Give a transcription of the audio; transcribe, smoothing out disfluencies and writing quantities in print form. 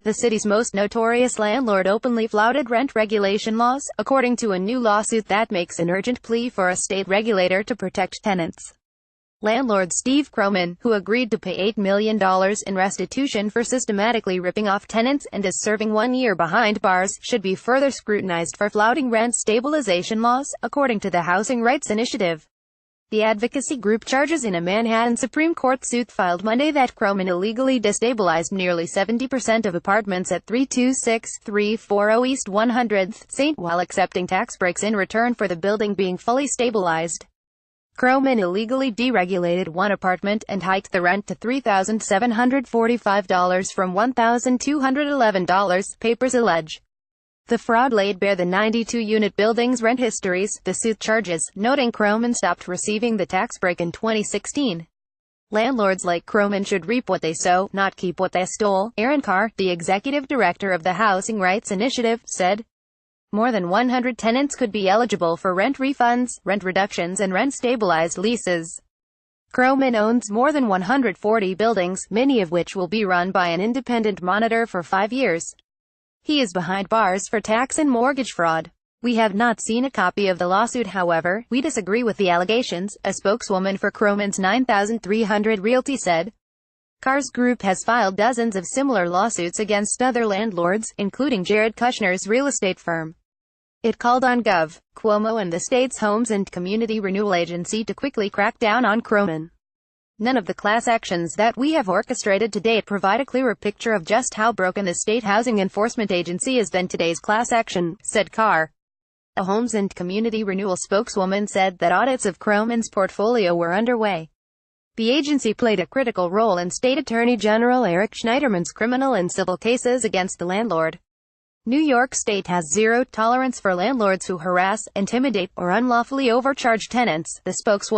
The city's most notorious landlord openly flouted rent regulation laws, according to a new lawsuit that makes an urgent plea for a state regulator to protect tenants. Landlord Steve Croman, who agreed to pay $8 million in restitution for systematically ripping off tenants and is serving 1 year behind bars, should be further scrutinized for flouting rent stabilization laws, according to the Housing Rights Initiative. The advocacy group charges in a Manhattan Supreme Court suit filed Monday that Croman illegally destabilized nearly 70% of apartments at 326-340 East 100th St. while accepting tax breaks in return for the building being fully stabilized. Croman illegally deregulated one apartment and hiked the rent to $3,745 from $1,211, papers allege. The fraud laid bare the 92-unit building's rent histories, the suit charges, noting Croman stopped receiving the tax break in 2016. Landlords like Croman should reap what they sow, not keep what they stole, Aaron Carr, the executive director of the Housing Rights Initiative, said. More than 100 tenants could be eligible for rent refunds, rent reductions and rent-stabilized leases. Croman owns more than 140 buildings, many of which will be run by an independent monitor for 5 years. He is behind bars for tax and mortgage fraud. We have not seen a copy of the lawsuit, however. We disagree with the allegations, a spokeswoman for Croman's 9300 Realty said. Carr's group has filed dozens of similar lawsuits against other landlords, including Jared Kushner's real estate firm. It called on Gov. Cuomo and the state's Homes and Community Renewal Agency to quickly crack down on Croman. None of the class actions that we have orchestrated to date provide a clearer picture of just how broken the state housing enforcement agency is than today's class action, said Carr. A Homes and Community Renewal spokeswoman said that audits of Croman's portfolio were underway. The agency played a critical role in State Attorney General Eric Schneiderman's criminal and civil cases against the landlord. New York State has zero tolerance for landlords who harass, intimidate, or unlawfully overcharge tenants, the spokeswoman